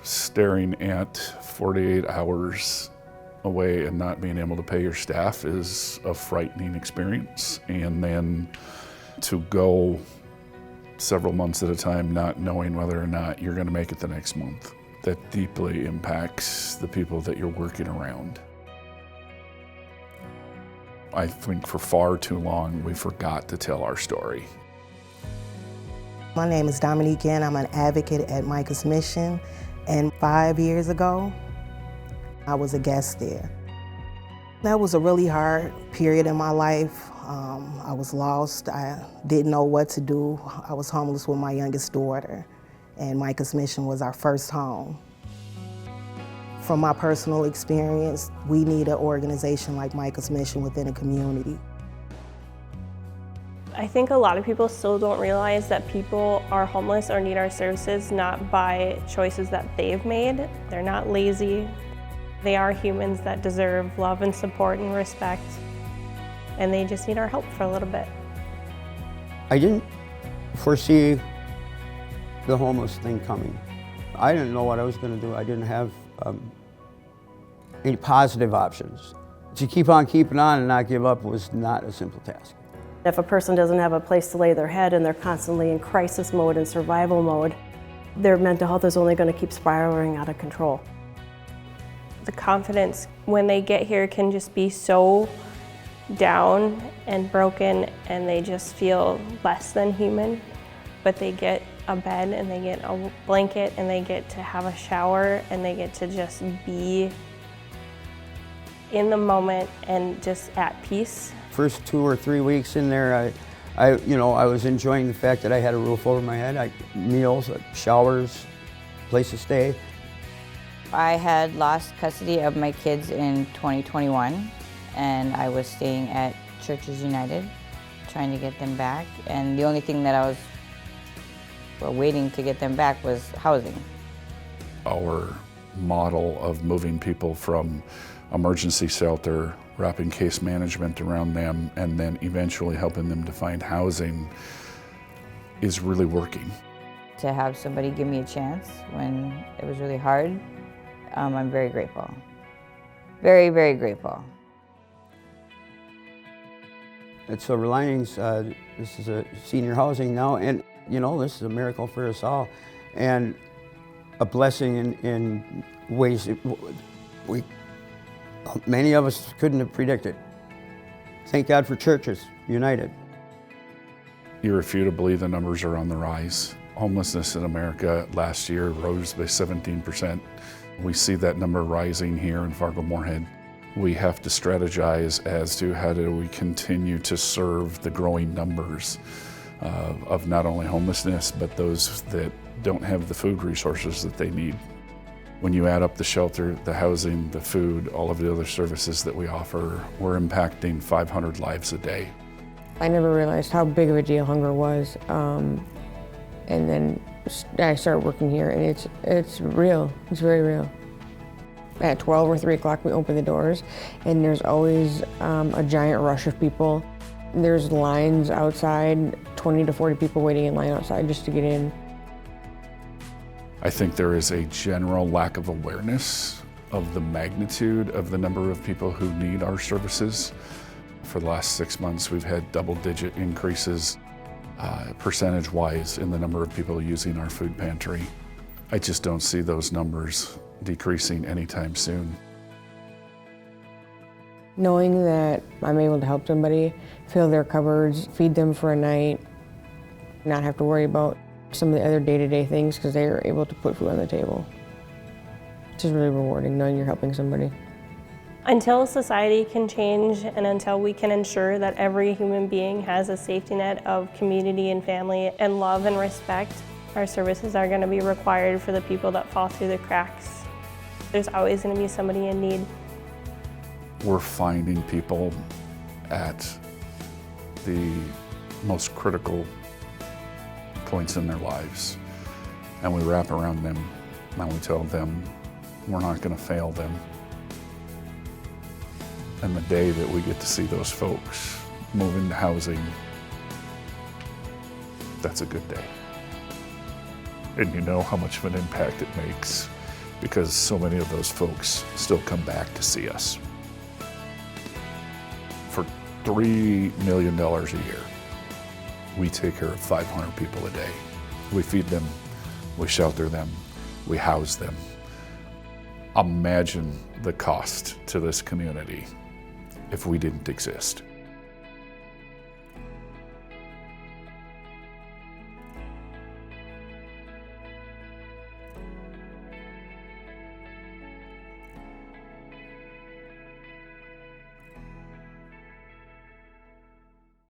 Staring at 48 hours away and not being able to pay your staff is a frightening experience. And then to go several months at a time not knowing whether or not you're going to make it the next month, that deeply impacts the people that you're working around. I think for far too long we forgot to tell our story. My name is Dominique Ann. I'm an advocate at Micah's Mission, and 5 years ago, I was a guest there. That was a really hard period in my life. I was lost. I didn't know what to do. I was homeless with my youngest daughter, and Micah's Mission was our first home. From my personal experience, we need an organization like Micah's Mission within a community. I think a lot of people still don't realize that people are homeless or need our services not by choices that they've made. They're not lazy. They are humans that deserve love and support and respect, and they just need our help for a little bit. I didn't foresee the homeless thing coming. I didn't know what I was going to do. I didn't have any positive options. To keep on keeping on and not give up was not a simple task. If a person doesn't have a place to lay their head and they're constantly in crisis mode and survival mode, their mental health is only going to keep spiraling out of control. The confidence when they get here can just be so down and broken, and they just feel less than human. But they get a bed and they get a blanket and they get to have a shower and they get to just be in the moment and just at peace. First 2 or 3 weeks in there, I was enjoying the fact that I had a roof over my head, meals, showers, place to stay. I had lost custody of my kids in 2021, and I was staying at Churches United, trying to get them back. And the only thing that I was waiting to get them back was housing. Our model of moving people from emergency shelter, wrapping case management around them, and then eventually helping them to find housing is really working. To have somebody give me a chance when it was really hard, I'm very grateful. Very, very grateful. At Silver Linings, this is a senior housing now, and this is a miracle for us all, and a blessing in ways that many of us couldn't have predicted. Thank God for Churches United. Irrefutably, the numbers are on the rise. Homelessness in America last year rose by 17%. We see that number rising here in Fargo-Moorhead. We have to strategize as to how do we continue to serve the growing numbers of not only homelessness, but those that don't have the food resources that they need. When you add up the shelter, the housing, the food, all of the other services that we offer, we're impacting 500 lives a day. I never realized how big of a deal hunger was. And then I started working here, and it's real. It's very real. At 12 or 3 o'clock, we open the doors, and there's always a giant rush of people. There's lines outside, 20 to 40 people waiting in line outside just to get in. I think there is a general lack of awareness of the magnitude of the number of people who need our services. For the last 6 months, we've had double-digit increases percentage-wise in the number of people using our food pantry. I just don't see those numbers decreasing anytime soon. Knowing that I'm able to help somebody fill their cupboards, feed them for a night, not have to worry about some of the other day-to-day things because they are able to put food on the table. It's just really rewarding knowing you're helping somebody. Until society can change and until we can ensure that every human being has a safety net of community and family and love and respect, our services are going to be required for the people that fall through the cracks. There's always going to be somebody in need. We're finding people at the most critical points in their lives, and we wrap around them and we tell them we're not going to fail them. And the day that we get to see those folks move into housing, that's a good day. And you know how much of an impact it makes because so many of those folks still come back to see us. For $3 million a year, we take care of 500 people a day. We feed them, we shelter them, we house them. Imagine the cost to this community if we didn't exist.